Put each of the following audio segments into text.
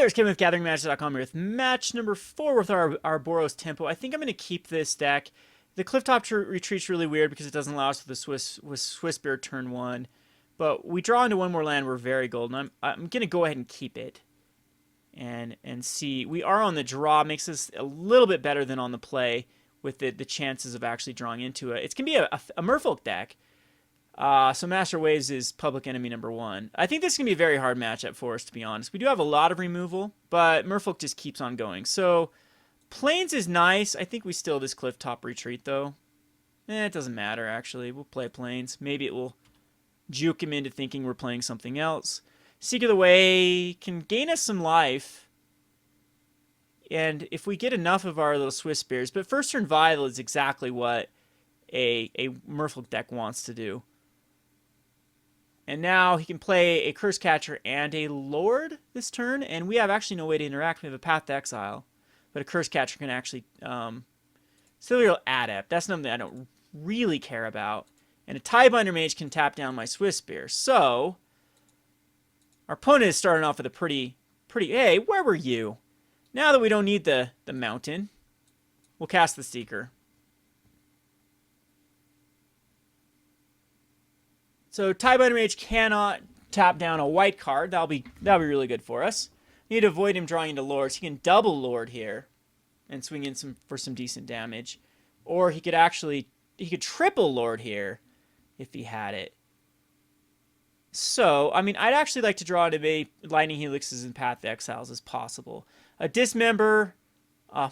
there, it's Kevin with GatheringMagic.com here with match number 4 with our Boros Tempo. I think I'm going to keep this deck. The Clifftop Retreat's really weird because it doesn't allow us with the Swiftspear turn 1. But we draw into one more land, we're very golden. I'm going to go ahead and keep it. And see, we are on the draw, makes us a little bit better than on the play with the chances of actually drawing into it. It's going to be a Merfolk deck. So Master Waves is public enemy number 1. I think this is going to be a very hard matchup for us, to be honest. We do have a lot of removal, but Merfolk just keeps on going. So Plains is nice. I think we still this Clifftop Retreat, though. It doesn't matter, actually. We'll play Plains. Maybe it will juke him into thinking we're playing something else. Seek of the Way can gain us some life. And if we get enough of our little Swiftspears, but first turn Vital is exactly what a Merfolk deck wants to do. And now he can play a Curse Catcher and a Lord this turn, and we have actually no way to interact. We have a Path to Exile, but a Curse Catcher can actually Celestial Adept. That's something I don't really care about. And a Tidebinder Mage can tap down my Swiftspear. So our opponent is starting off with a pretty. Hey, where were you? Now that we don't need the mountain, we'll cast the Seeker. So Tidebinder Mage cannot tap down a white card. That'll be really good for us. Need to avoid him drawing into Lords. He can double Lord here and swing in for some decent damage. Or he could triple Lord here if he had it. So, I mean, I'd actually like to draw into maybe Lightning Helixes and Path to Exiles as possible. A Dismember,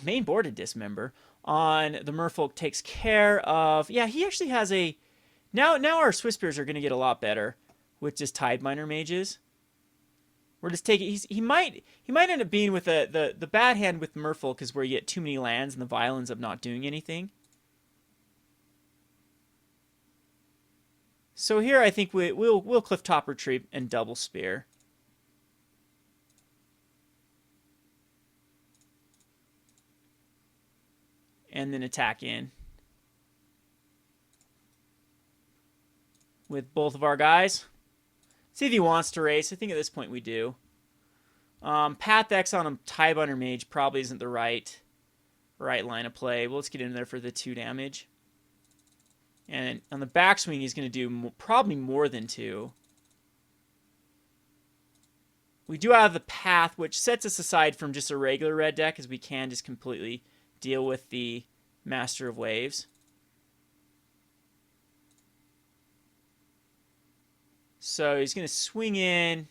main boarded Dismember on the Merfolk takes care of. Yeah, he actually has a. Now our Swiftspears are going to get a lot better with just Tidebinder Mages. We're just taking. He might end up being with the bad hand with Merfolk is where you get too many lands and the violence of not doing anything. So here I think we'll Clifftop Retreat and double Spear. And then attack in with both of our guys. See if he wants to race. I think at this point we do. Path X on a Tidebinder Mage probably isn't the right line of play. Well, let's get in there for the 2 damage. And on the backswing, he's going to do probably more than 2. We do have the Path, which sets us aside from just a regular red deck, as we can just completely deal with the Master of Waves. So he's going to swing in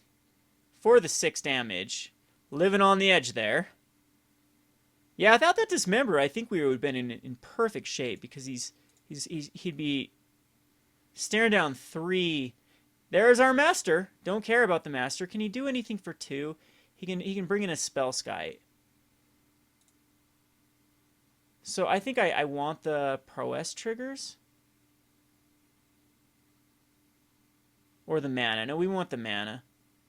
for the 6 damage. Living on the edge there. Yeah, without that Dismember, I think we would have been in perfect shape because he'd be staring down 3. There's our Master. Don't care about the Master. Can he do anything for 2? He can bring in a Spellskite. So I think I want the Prowess triggers. Or the mana. No, we want the mana.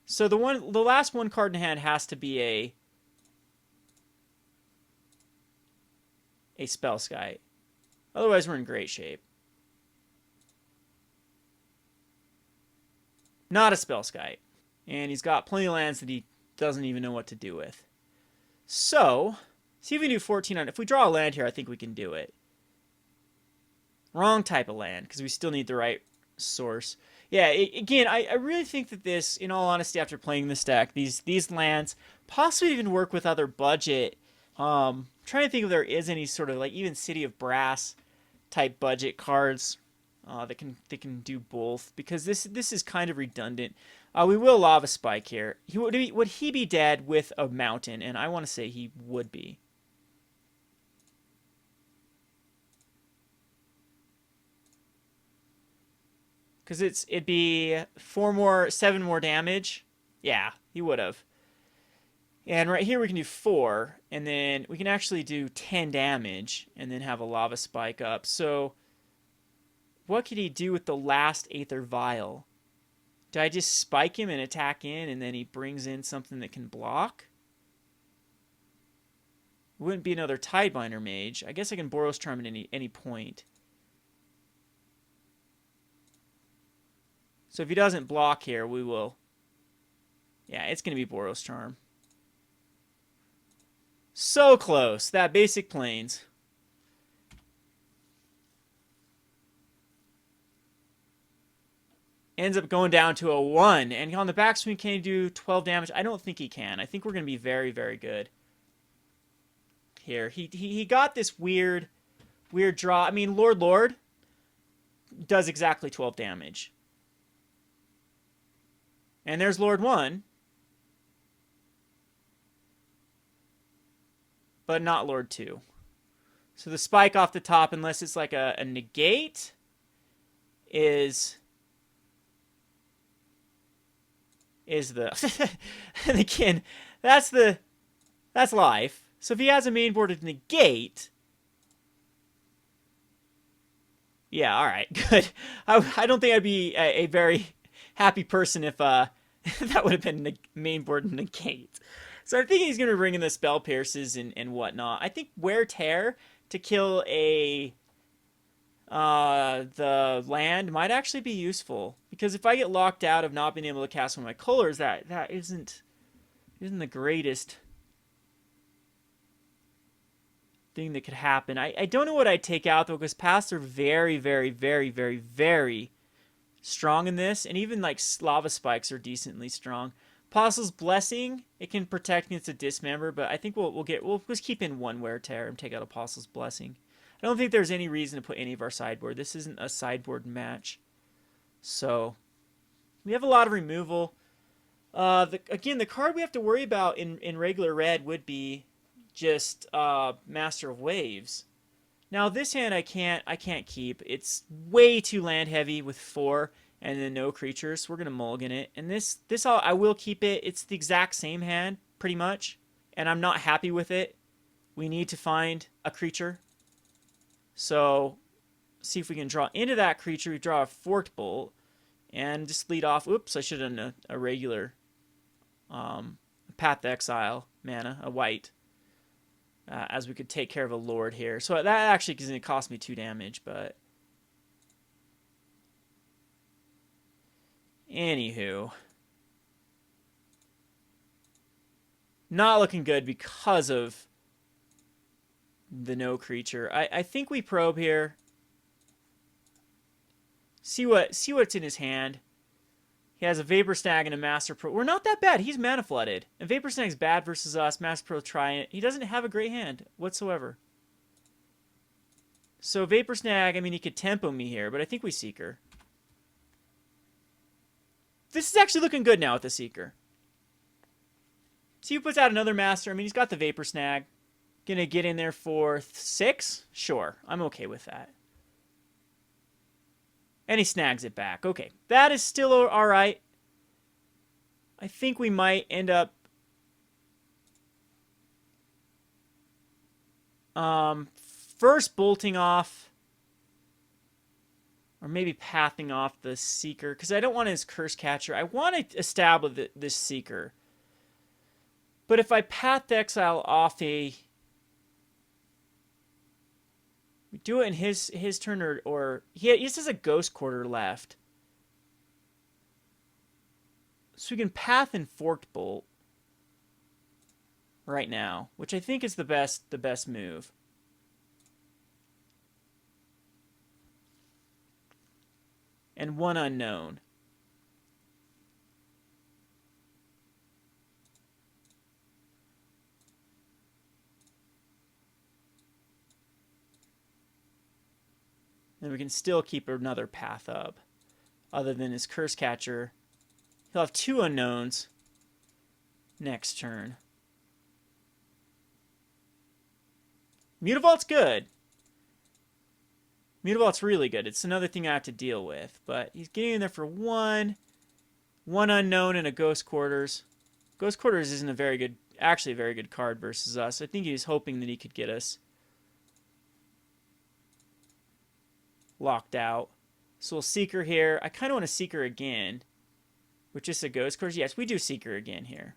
So the last one card in hand has to be a Spellskite. Otherwise, we're in great shape. Not a Spellskite. And he's got plenty of lands that he doesn't even know what to do with. So, see if we can do 14 on. If we draw a land here, I think we can do it. Wrong type of land, because we still need the right source. Yeah, again, I really think that this, in all honesty, after playing this deck, these lands possibly even work with other budget. I'm trying to think if there is any sort of, like, even City of Brass type budget cards that can do both, because this is kind of redundant. We will Lava Spike here. Would he be dead with a mountain? And I want to say he would be. Because it'd be 7 more damage. Yeah, he would have. And right here we can do 4, and then we can actually do 10 damage, and then have a Lava Spike up. So, what could he do with the last Aether Vial? Do I just spike him and attack in, and then he brings in something that can block? It wouldn't be another Tidebinder Mage. I guess I can Boros Charm at any point. So if he doesn't block here, we will. Yeah, it's going to be Boros Charm. So close. That basic plains. Ends up going down to a 1. And on the backswing, can he do 12 damage? I don't think he can. I think we're going to be very, very good here. He got this weird draw. I mean, Lord does exactly 12 damage. And there's Lord 1. But not Lord 2. So the spike off the top, unless it's like a negate, is the and again, that's life. So if he has a main board of negate, yeah, all right, good. I don't think I'd be a very happy person if that would have been main board negate. So I think he's going to bring in the Spell Pierces and whatnot. I think Wear Tear to kill the land might actually be useful, because if I get locked out of not being able to cast one of my colors, that isn't the greatest thing that could happen. I don't know what I'd take out though, because paths are very, very, very, very, very strong in this, and even like Lava Spikes are decently strong. Apostle's Blessing, it can protect against a Dismember, but I think we'll just keep in one Wear Tear and take out Apostle's Blessing. I don't think there's any reason to put any of our sideboard. This isn't a sideboard match. So, we have a lot of removal. Again, the card we have to worry about in regular red would be just Master of Waves. Now, this hand I can't keep. It's way too land heavy with 4 and then no creatures. We're going to mulligan it. And this I will keep it. It's the exact same hand, pretty much. And I'm not happy with it. We need to find a creature. So, see if we can draw into that creature. We draw a Forked Bolt. And just lead off. Oops, I should have done a regular Path to Exile mana, a white. As we could take care of a Lord here. So that actually is going to cost me 2 damage, but... Anywho. Not looking good because of the no creature. I think we probe here. See what's in his hand. He has a Vapor Snag and a Master Pro. We're not that bad. He's mana flooded. And Vapor Snag's bad versus us. Master Pro trying it. He doesn't have a great hand whatsoever. So Vapor Snag, I mean, he could tempo me here, but I think we Seeker. This is actually looking good now with the Seeker. See who puts out another Master. I mean, he's got the Vapor Snag. Gonna get in there for 6? Sure, I'm okay with that. And he snags it back. Okay, that is still all right. I think we might end up first bolting off, or maybe pathing off the Seeker, because I don't want his Curse Catcher. I want to establish this Seeker. But if I path the Exile off we do it in his turn, or he just has a Ghost Quarter left. So we can path and Forked Bolt right now, which I think is the best move. And one unknown. Then we can still keep another path up. Other than his Curse Catcher. He'll have 2 unknowns next turn. Mutavault's good. Mutavault's really good. It's another thing I have to deal with. But he's getting in there for 1. 1 unknown and a Ghost Quarters. Ghost Quarters isn't actually a very good card versus us. I think he was hoping that he could get us locked out. So we'll Seeker here. I kind of want to Seeker again. With just a Ghost Quarters. Yes, we do Seeker again here.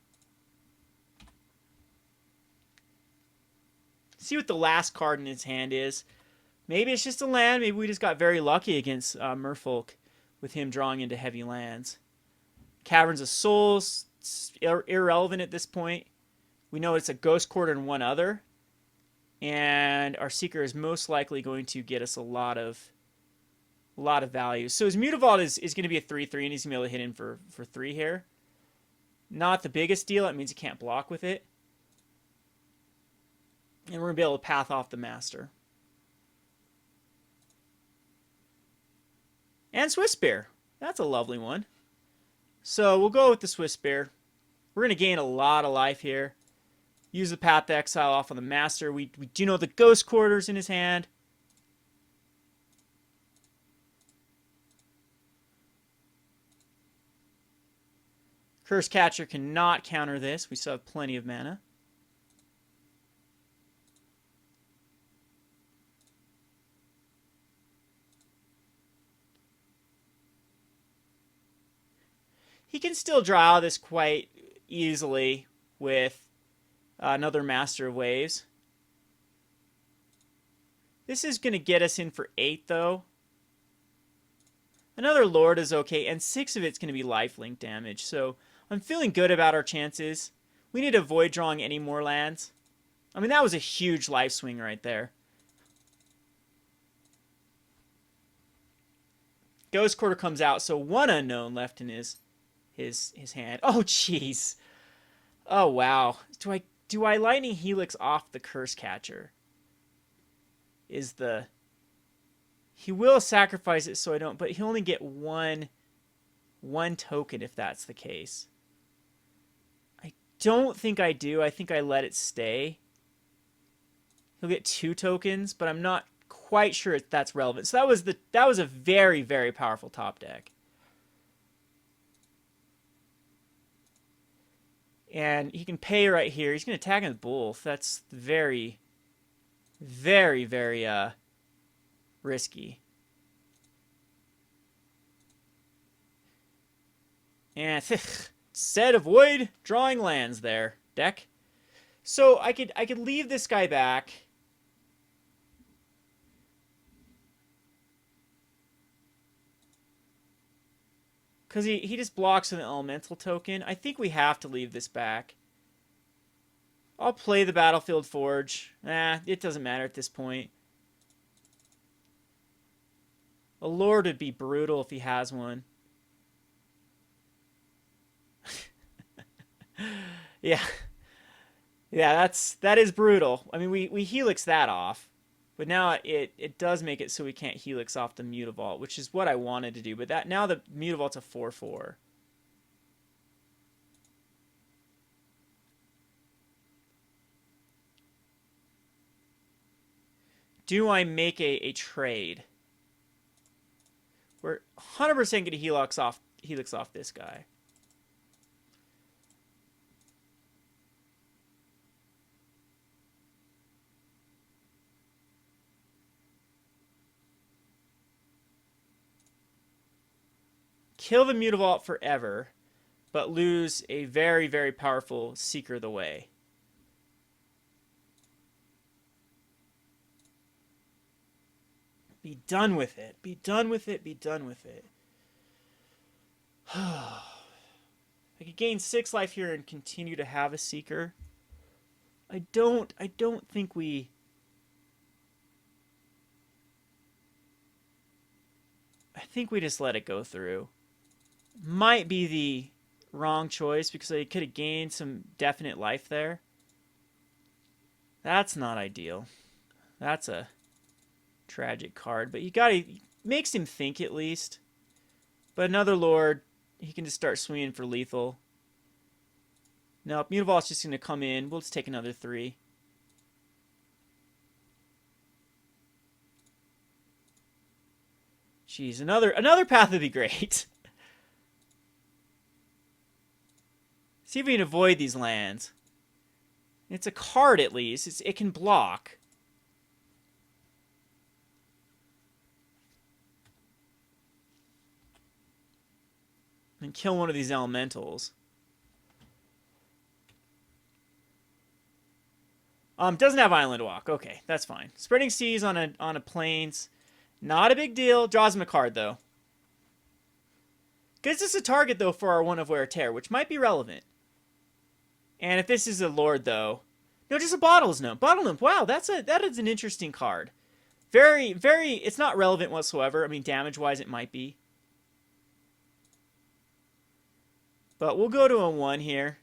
See what the last card in his hand is. Maybe it's just a land. Maybe we just got very lucky against Merfolk with him drawing into heavy lands. Caverns of Souls, irrelevant at this point. We know it's a Ghost Quarter and one other. And our Seeker is most likely going to get us a lot of value. So his Mutavault is going to be a 3/3, and he's going to be able to hit in for 3 here. Not the biggest deal. That means he can't block with it. And we're going to be able to path off the Master. And Swiftspear. That's a lovely one. So we'll go with the Swiftspear. We're going to gain a lot of life here. Use the Path to Exile off on the Master. We do know the Ghost Quarter's in his hand. Curse Catcher cannot counter this. We still have plenty of mana. He can still draw out of this quite easily with another Master of Waves. This is going to get us in for 8, though. Another Lord is okay, and 6 of it's going to be lifelink damage, so I'm feeling good about our chances. We need to avoid drawing any more lands. I mean, that was a huge life swing right there. Ghost Quarter comes out, so 1 unknown left in his hand. Oh, jeez. Oh, wow. Do I Lightning Helix off the Curse Catcher? He will sacrifice it, so I don't, but he'll only get one token if that's the case. I don't think I do. I think I let it stay. He'll get 2 tokens, but I'm not quite sure if that's relevant. So that was a very, very powerful top deck. And he can pay right here. He's going to attack him with both. That's very, very, very risky. And said avoid drawing lands there, deck. So I could leave this guy back. Because he just blocks with an elemental token. I think we have to leave this back. I'll play the Battlefield Forge. It doesn't matter at this point. A Lord would be brutal if he has one. Yeah. Yeah, that is brutal. I mean, we Helix that off. But now it does make it so we can't Helix off the Mutavault, which is what I wanted to do. But now the Mutavault's a 4/4. Do I make a trade? We're 100% going to Helix off this guy. Kill the Mutavault forever, but lose a very, very powerful Seeker the Way. Be done with it. Be done with it. Be done with it. I could gain 6 life here and continue to have a Seeker. I don't think we... I think we just let it go through. Might be the wrong choice because I could have gained some definite life there. That's not ideal. That's a tragic card, but makes him think at least. But another Lord, he can just start swinging for lethal. Nope, Mutavault's just going to come in. We'll just take another 3. Jeez, another path would be great. See if we can avoid these lands. It's a card at least. It can block. And kill one of these elementals. Doesn't have Island Walk. Okay, that's fine. Spreading Seas on a plains. Not a big deal. Draws him a card, though. Gives us a target, though, for our One of Wear Tear, which might be relevant. And if this is a Lord, though... No, just a Bottles Gnome. Bottle Gnome. Wow, that is an interesting card. Very, very... It's not relevant whatsoever. I mean, damage-wise, it might be. But we'll go to a 1 here.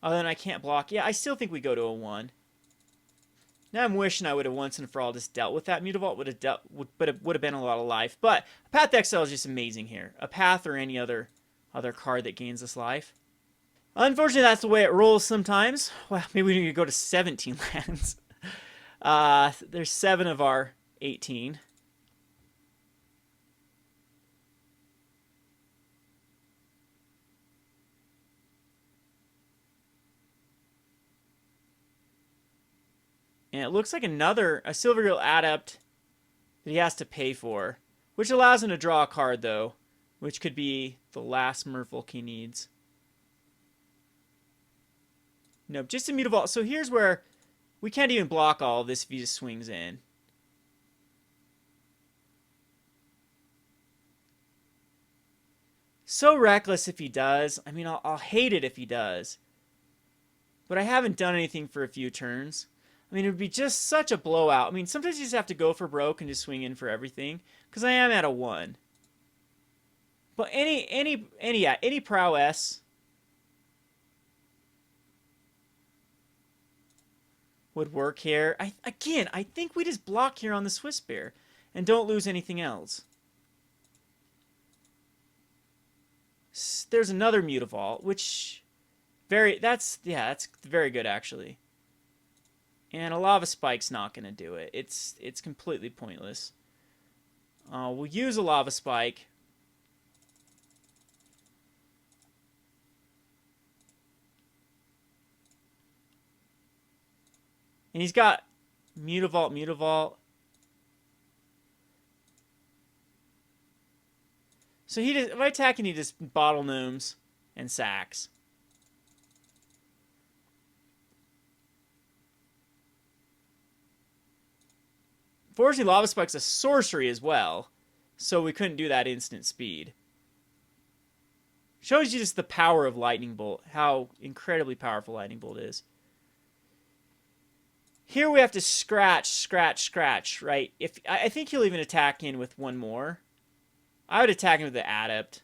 Oh, then I can't block. Yeah, I still think we go to a 1. Now I'm wishing I would have once and for all just dealt with that. Mutavault would have been a lot of life. But Path to Exile is just amazing here. A Path or any other card that gains us life. Unfortunately, that's the way it rolls sometimes. Well, maybe we need to go to 17 lands. There's 7 of our 18. And it looks like a Silver Adept that he has to pay for. Which allows him to draw a card, though. Which could be the last Merfolk he needs. Nope, just a Mutavault. So here's where we can't even block all of this if he just swings in. So reckless if he does. I mean, I'll hate it if he does. But I haven't done anything for a few turns. I mean, it would be just such a blowout. I mean, sometimes you just have to go for broke and just swing in for everything. Because I am at a 1. But any prowess would work here. I think we just block here on the Swiftspear and don't lose anything else. There's another Mutavault, which that's very good actually. And a Lava Spike's not going to do it. It's completely pointless. We'll use a Lava Spike. And he's got Mutavault. So by attacking, he just Bottle Gnomes and sacks. Fortunately, Lava Spike's a sorcery as well, so we couldn't do that instant speed. Shows you just the power of Lightning Bolt, how incredibly powerful Lightning Bolt is. Here we have to scratch, right? I think he'll even attack in with 1 more. I would attack him with the Adept.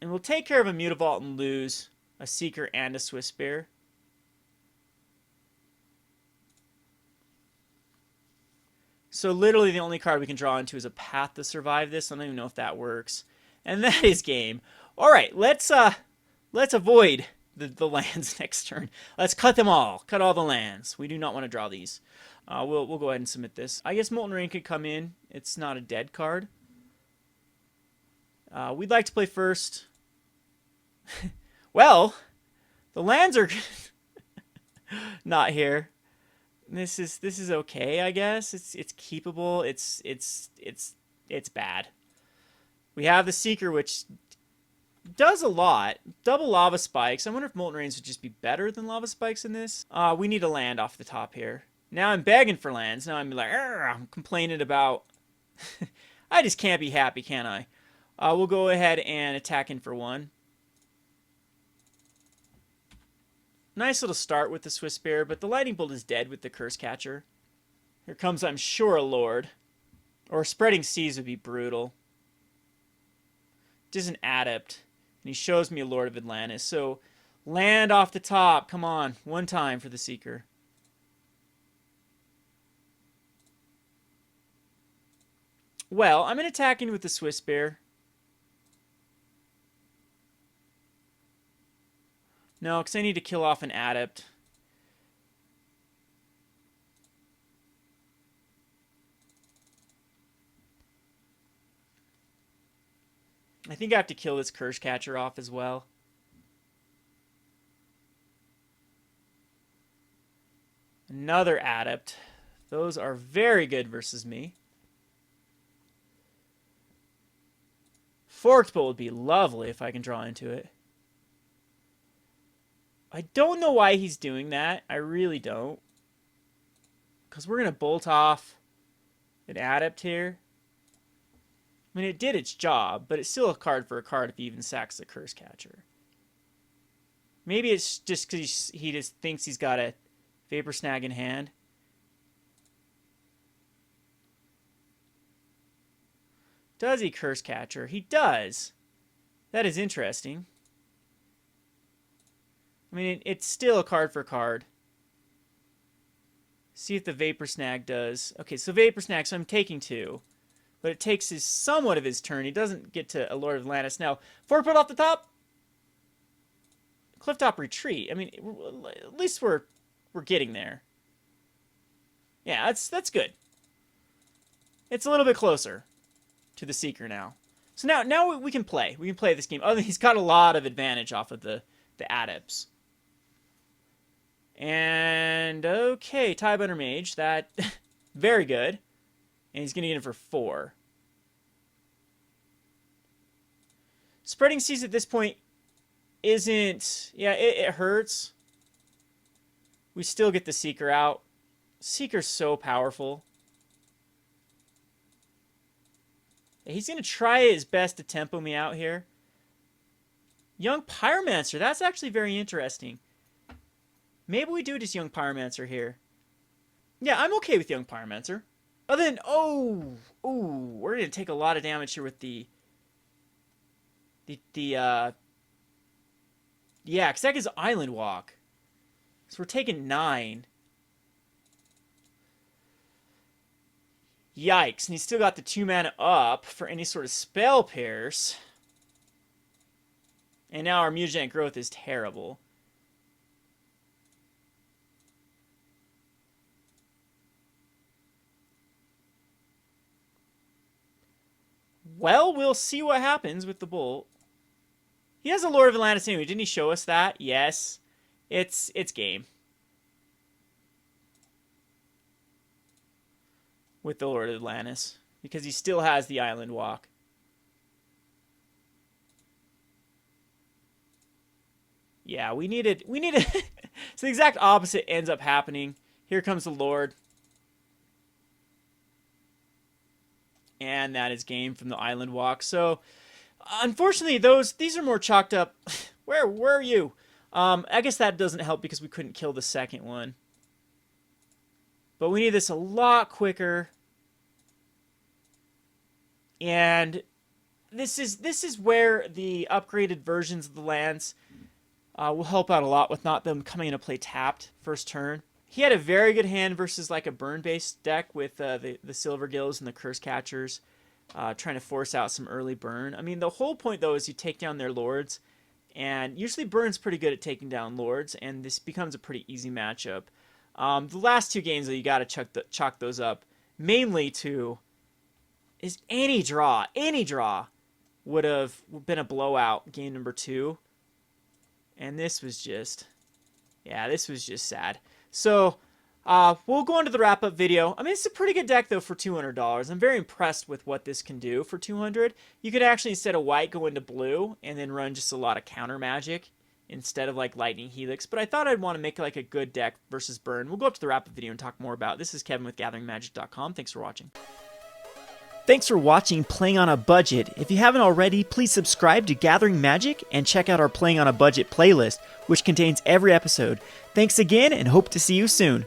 And we'll take care of a Mutavault and lose a Seeker and a Swiftspear. So literally the only card we can draw into is a Path to survive this. I don't even know if that works. And that is game. All right, let's avoid the lands next turn. Let's cut them all. Cut all the lands. We do not want to draw these. We'll go ahead and submit this. I guess Molten Rain could come in. It's not a dead card. We'd like to play first. Well, the lands are not here. This is okay, I guess. It's keepable. It's bad. We have the Seeker, which does a lot. Double Lava Spikes. I wonder if Molten Rains would just be better than Lava Spikes in this. We need a land off the top here. Now I'm begging for lands. Now I'm like, I'm complaining about... I just can't be happy, can I? We'll go ahead and attack in for 1. Nice little start with the Swiftspear, but the Lightning Bolt is dead with the Curse Catcher. Here comes, I'm sure, a Lord. Or Spreading Seas would be brutal. Just an Adept. And he shows me a Lord of Atlantis. So, land off the top. Come on. 1 time for the Seeker. Well, I'm going to attack in with the Swiftspear. No, because I need to kill off an Adept. I think I have to kill this Curse Catcher off as well. Another Adept. Those are very good versus me. Forked Bolt would be lovely if I can draw into it. I don't know why he's doing that. I really don't. Because we're going to bolt off an Adept here. I mean, it did its job, but it's still a card for a card if he even sacks the Curse Catcher. Maybe it's just because he just thinks he's got a Vapor Snag in hand. Does he Curse Catcher? He does. That is interesting. I mean, it's still a card for card. See if the Vapor Snag does. Okay, so Vapor Snag, so I'm taking 2. But it takes somewhat of his turn. He doesn't get to a Lord of Atlantis. Now, 4-put off the top. Clifftop Retreat. I mean, at least we're getting there. Yeah, that's good. It's a little bit closer to the Seeker now. So now we can play. We can play this game. Oh, he's got a lot of advantage off of the Adepts. And, okay, Tiebender Mage. That, very good. And he's going to get it for 4. Spreading Seas at this point isn't... Yeah, it hurts. We still get the Seeker out. Seeker's so powerful. He's going to try his best to tempo me out here. Young Pyromancer. That's actually very interesting. Maybe we do just Young Pyromancer here. Yeah, I'm okay with Young Pyromancer. Other than, we're going to take a lot of damage here with yeah, because that gives Island Walk. So we're taking 9. Yikes, and he's still got the 2 mana up for any sort of spell pierce. And now our Mutagenic Growth is terrible. Well, we'll see what happens with the Bolt. He has a Lord of Atlantis anyway. Didn't he show us that? Yes. It's game. With the Lord of Atlantis. Because he still has the Island Walk. Yeah, we needed so the exact opposite ends up happening. Here comes the Lord. And that is game from the Island Walk. So, unfortunately, these are more chalked up. Where were you? I guess that doesn't help because we couldn't kill the second one. But we need this a lot quicker. And this is where the upgraded versions of the lands will help out a lot with not them coming into play tapped first turn. He had a very good hand versus like a burn-based deck with the Silver Gills and the Curse Catchers, trying to force out some early burn. I mean, the whole point, though, is you take down their Lords, and usually Burn's pretty good at taking down Lords, and this becomes a pretty easy matchup. The last 2 games, though, you got to chalk those up, mainly to is any draw would have been a blowout game number 2, and this was just sad. So, we'll go into the wrap-up video. I mean, it's a pretty good deck, though, for $200. I'm very impressed with what this can do for $200. You could actually, instead of white, go into blue and then run just a lot of counter magic instead of, like, Lightning Helix. But I thought I'd want to make, like, a good deck versus burn. We'll go up to the wrap-up video and talk more about it. This is Kevin with GatheringMagic.com. Thanks for watching. Thanks for watching Playing on a Budget. If you haven't already, please subscribe to Gathering Magic and check out our Playing on a Budget playlist, which contains every episode. Thanks again, and hope to see you soon.